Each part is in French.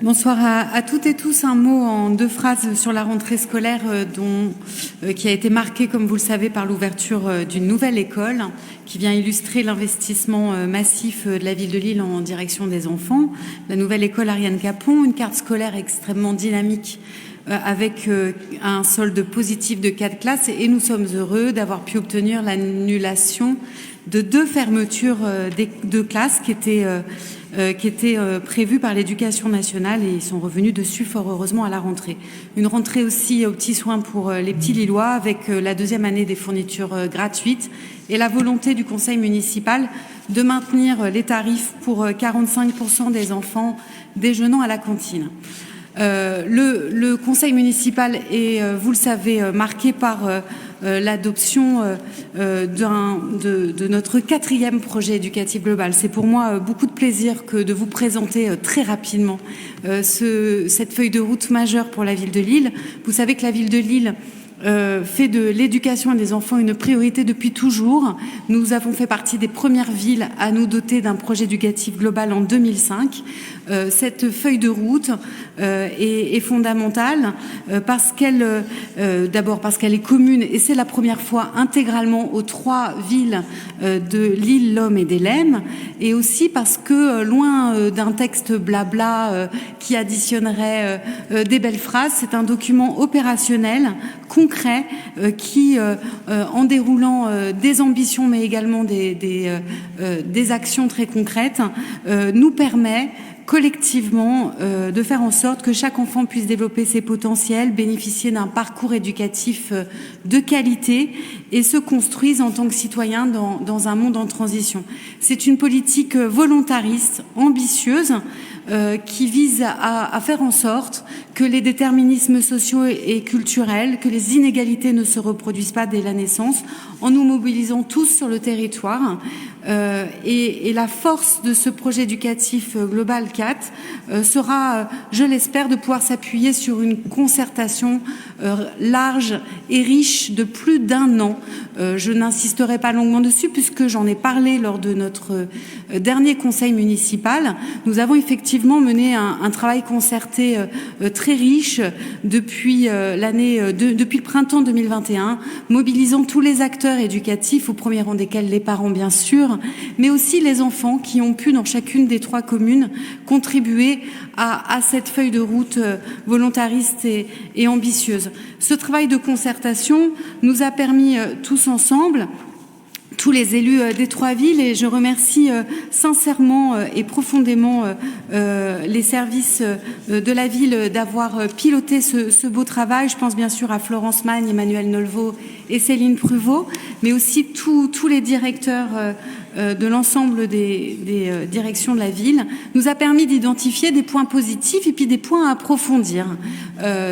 Bonsoir à toutes et tous. Un mot en 2 phrases sur la rentrée scolaire qui a été marquée, comme vous le savez, par l'ouverture d'une nouvelle école qui vient illustrer l'investissement massif de la ville de Lille en direction des enfants. La nouvelle école Ariane Capon, une carte scolaire extrêmement dynamique avec un solde positif de 4 classes et nous sommes heureux d'avoir pu obtenir l'annulation de 2 fermetures de classes qui étaient prévues par l'Éducation nationale et ils sont revenus dessus fort heureusement à la rentrée. Une rentrée aussi aux petits soins pour les petits Lillois avec la 2e année des fournitures gratuites et la volonté du conseil municipal de maintenir les tarifs pour 45% des enfants déjeunant à la cantine. Le conseil municipal est, vous le savez, marqué par l'adoption de notre 4e projet éducatif global. C'est pour moi beaucoup de plaisir que de vous présenter très rapidement cette feuille de route majeure pour la ville de Lille. Vous savez que la ville de Lille fait de l'éducation des enfants une priorité depuis toujours. Nous avons fait partie des premières villes à nous doter d'un projet éducatif global en 2005. Cette feuille de route est fondamentale parce qu'elle, d'abord parce qu'elle est commune et c'est la première fois intégralement aux 3 villes de Lille, Lomme et d'Hellemmes, et aussi parce que loin d'un texte blabla qui additionnerait des belles phrases, c'est un document opérationnel, concret, qui, en déroulant des ambitions mais également des actions très concrètes, nous permet collectivement de faire en sorte que chaque enfant puisse développer ses potentiels, bénéficier d'un parcours éducatif de qualité et se construise en tant que citoyen dans un monde en transition. C'est une politique volontariste, ambitieuse, qui vise à faire en sorte que les déterminismes sociaux et culturels, que les inégalités ne se reproduisent pas dès la naissance, en nous mobilisant tous sur le territoire. Et la force de ce projet éducatif global 4 sera, je l'espère, de pouvoir s'appuyer sur une concertation large et riche de plus d'1 an. Je n'insisterai pas longuement dessus puisque j'en ai parlé lors de notre dernier conseil municipal. Nous avons effectivement mené un travail concerté très riche depuis depuis le printemps 2021, mobilisant tous les acteurs éducatifs, au premier rang desquels les parents bien sûr, mais aussi les enfants qui ont pu, dans chacune des 3 communes, contribuer à cette feuille de route volontariste et ambitieuse. Ce travail de concertation nous a permis tous ensemble, tous les élus des 3 villes, et je remercie sincèrement et profondément les services de la ville d'avoir piloté ce beau travail. Je pense bien sûr à Florence Magne, Emmanuel Nolvo et Céline Pruvot, mais aussi tous les directeurs de l'ensemble des directions de la ville, nous a permis d'identifier des points positifs et puis des points à approfondir.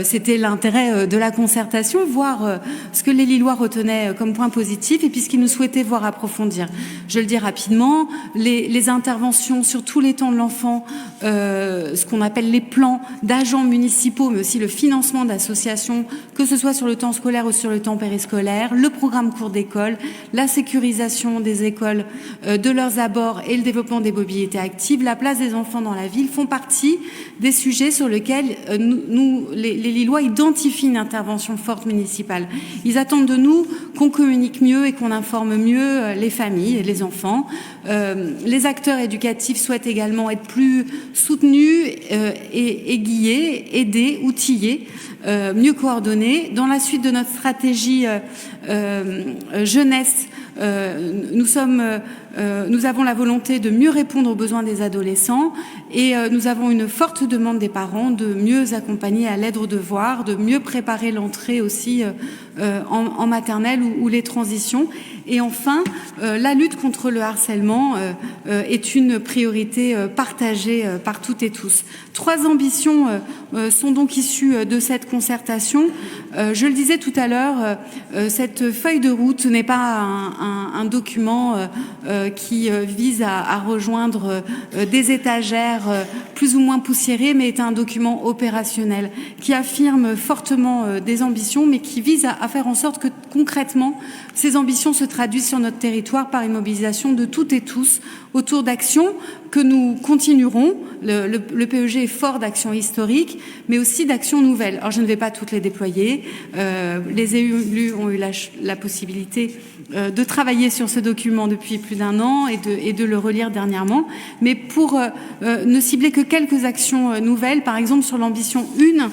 C'était l'intérêt de la concertation, voir ce que les Lillois retenaient comme point positif et puis ce qu'ils nous souhaitaient voir approfondir. Je le dis rapidement, les interventions sur tous les temps de l'enfant, ce qu'on appelle les plans d'agents municipaux, mais aussi le financement d'associations, que ce soit sur le temps scolaire ou sur le temps périscolaire, le programme cours d'école, la sécurisation des écoles, de leurs abords et le développement des mobilités actives, la place des enfants dans la ville font partie des sujets sur lesquels nous, les Lillois, identifient une intervention forte municipale. Ils attendent de nous qu'on communique mieux et qu'on informe mieux les familles et les enfants. Les acteurs éducatifs souhaitent également être plus soutenus et guiés, aidés, outillés, mieux coordonnés. Dans la suite de notre stratégie jeunesse, nous avons la volonté de mieux répondre aux besoins des adolescents et nous avons une forte demande des parents de mieux accompagner à l'aide aux devoirs, de mieux préparer l'entrée aussi en maternelle ou les transitions. Et enfin, la lutte contre le harcèlement est une priorité partagée par toutes et tous. 3 ambitions sont donc issues de cette concertation. Je le disais tout à l'heure, cette feuille de route n'est pas un document qui vise à rejoindre des étagères plus ou moins poussiérées, mais est un document opérationnel qui affirme fortement des ambitions, mais qui vise à faire en sorte que concrètement, ces ambitions se traduisent sur notre territoire par une mobilisation de toutes et tous autour d'actions que nous continuerons. Le PEG est fort d'actions historiques, mais aussi d'actions nouvelles. Alors, je ne vais pas toutes les déployer. Les élus ont eu la possibilité de travailler sur ce document depuis plus d'1 an et de le relire dernièrement. Mais pour ne cibler que quelques actions nouvelles, par exemple sur l'ambition 1,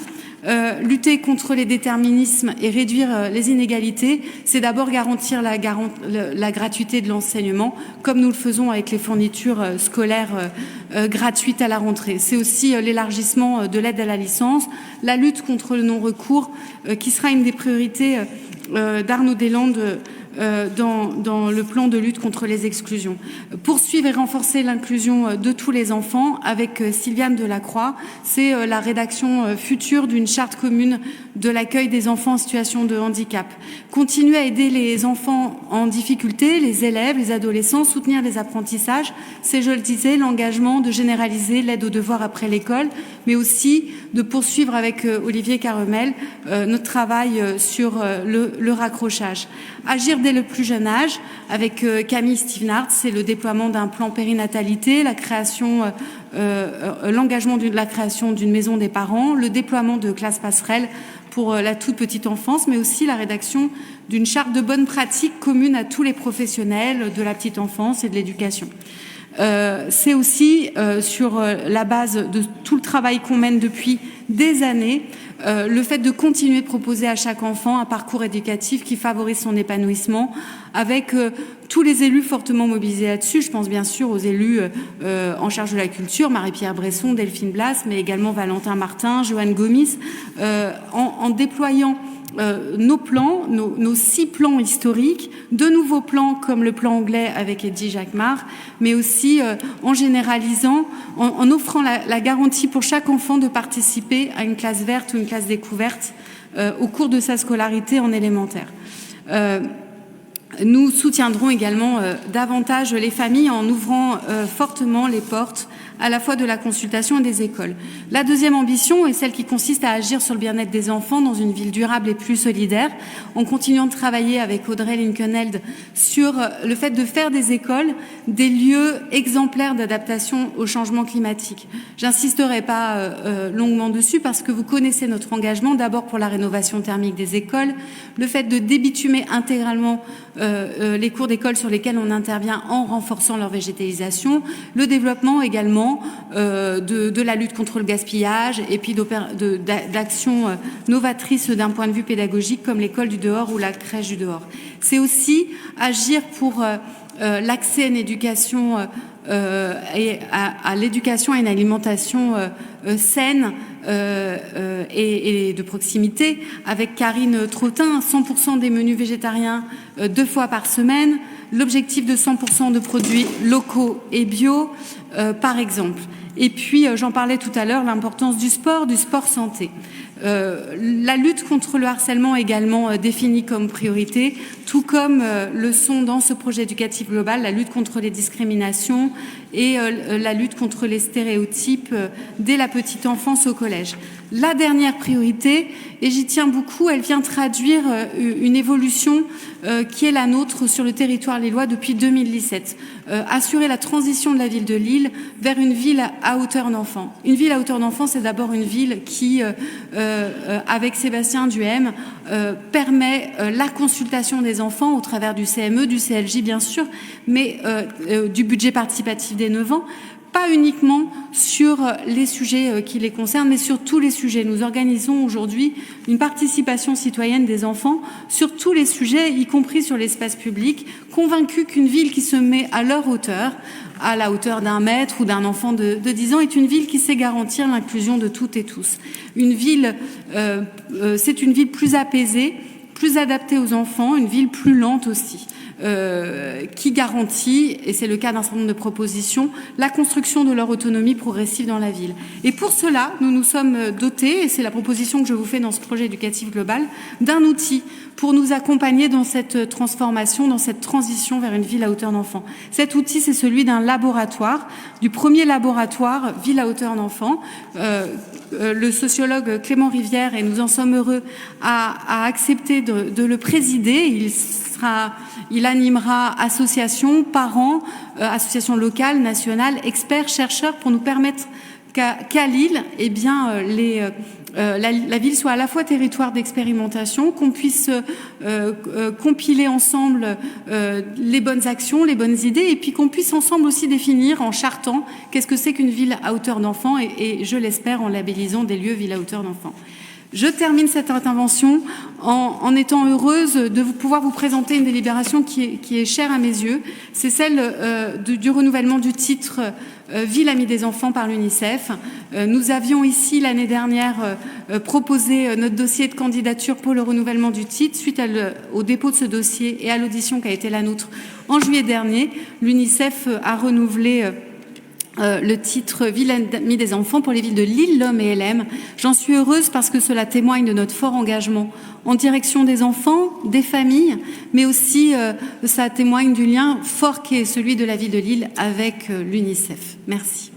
lutter contre les déterminismes et réduire les inégalités, c'est d'abord garantir la gratuité de l'enseignement, comme nous le faisons avec les fournitures scolaires gratuites à la rentrée. C'est aussi l'élargissement de l'aide à la licence, la lutte contre le non-recours, qui sera une des priorités d'Arnaud Deslandes dans le plan de lutte contre les exclusions. Poursuivre et renforcer l'inclusion de tous les enfants avec Sylviane Delacroix, c'est la rédaction future d'une charte commune de l'accueil des enfants en situation de handicap. Continuer à aider les enfants en difficulté, les élèves, les adolescents, soutenir les apprentissages, c'est, je le disais, l'engagement de généraliser l'aide aux devoirs après l'école, mais aussi de poursuivre avec Olivier Carremel notre travail sur le raccrochage. Agir dès le plus jeune âge, avec Camille Stevenard, c'est le déploiement d'un plan périnatalité, la création, l'engagement de la création d'une maison des parents, le déploiement de classes passerelles pour la toute petite enfance, mais aussi la rédaction d'une charte de bonnes pratiques commune à tous les professionnels de la petite enfance et de l'éducation. C'est aussi sur la base de tout le travail qu'on mène depuis des années, le fait de continuer de proposer à chaque enfant un parcours éducatif qui favorise son épanouissement, avec tous les élus fortement mobilisés là-dessus. Je pense bien sûr aux élus en charge de la culture, Marie-Pierre Bresson, Delphine Blas, mais également Valentin Martin, Joanne Gomis, en déployant nos plans, nos 6 plans historiques, de nouveaux plans comme le plan anglais avec Eddy Jacquemart, mais aussi en généralisant, en offrant la garantie pour chaque enfant de participer à une classe verte ou une classe découverte au cours de sa scolarité en élémentaire. Nous soutiendrons également davantage les familles en ouvrant fortement les portes à la fois de la consultation et des écoles. La deuxième ambition est celle qui consiste à agir sur le bien-être des enfants dans une ville durable et plus solidaire, en continuant de travailler avec Audrey Linkenheld sur le fait de faire des écoles des lieux exemplaires d'adaptation au changement climatique. J'insisterai pas longuement dessus parce que vous connaissez notre engagement, d'abord pour la rénovation thermique des écoles, le fait de débitumer intégralement les cours d'école sur lesquels on intervient en renforçant leur végétalisation, le développement également de la lutte contre le gaspillage et puis d'actions novatrices d'un point de vue pédagogique comme l'école du dehors ou la crèche du dehors. C'est aussi agir pour l'accès à une éducation et à l'éducation et à une alimentation saine et de proximité, avec Karine Trottin, 100% des menus végétariens 2 fois par semaine, l'objectif de 100% de produits locaux et bio, par exemple. Et puis, j'en parlais tout à l'heure, l'importance du sport santé. La lutte contre le harcèlement est également définie comme priorité, tout comme le sont dans ce projet éducatif global la lutte contre les discriminations et la lutte contre les stéréotypes dès la petite enfance au collège. La dernière priorité, et j'y tiens beaucoup, elle vient traduire une évolution qui est la nôtre sur le territoire lillois depuis 2017. Assurer la transition de la ville de Lille vers une ville à hauteur d'enfant. Une ville à hauteur d'enfant, c'est d'abord une ville qui, avec Sébastien Duhem, permet la consultation des enfants au travers du CME, du CLJ bien sûr, mais du budget participatif des 9 ans, pas uniquement sur les sujets qui les concernent, mais sur tous les sujets. Nous organisons aujourd'hui une participation citoyenne des enfants sur tous les sujets, y compris sur l'espace public, convaincus qu'une ville qui se met à leur hauteur, à la hauteur d'1 mètre ou d'un enfant de 10 ans, est une ville qui sait garantir l'inclusion de toutes et tous. Une ville, c'est une ville plus apaisée, plus adaptée aux enfants, une ville plus lente aussi. qui garantit, et c'est le cas d'un certain nombre de propositions, la construction de leur autonomie progressive dans la ville. Et pour cela, nous nous sommes dotés, et c'est la proposition que je vous fais dans ce projet éducatif global, d'un outil pour nous accompagner dans cette transformation, dans cette transition vers une ville à hauteur d'enfant. Cet outil, c'est celui d'un laboratoire, du premier laboratoire ville à hauteur d'enfant. Le sociologue Clément Rivière, et nous en sommes heureux, a accepté de le présider. Il animera associations, parents, associations locales, nationales, experts, chercheurs, pour nous permettre qu'à Lille, eh bien, la ville soit à la fois territoire d'expérimentation, qu'on puisse compiler ensemble les bonnes actions, les bonnes idées, et puis qu'on puisse ensemble aussi définir en chartant qu'est-ce que c'est qu'une ville à hauteur d'enfant, et je l'espère en labellisant des lieux ville à hauteur d'enfant. Je termine cette intervention en étant heureuse de pouvoir vous présenter une délibération qui est chère à mes yeux. C'est celle du renouvellement du titre Ville amie des enfants par l'UNICEF. Nous avions ici l'année dernière proposé notre dossier de candidature pour le renouvellement du titre. Suite au dépôt de ce dossier et à l'audition qui a été la nôtre en juillet dernier, l'UNICEF a renouvelé le titre Ville amie des enfants pour les villes de Lille, Lomme et Hellemmes. J'en suis heureuse parce que cela témoigne de notre fort engagement en direction des enfants, des familles, mais aussi ça témoigne du lien fort qui est celui de la ville de Lille avec l'UNICEF. Merci.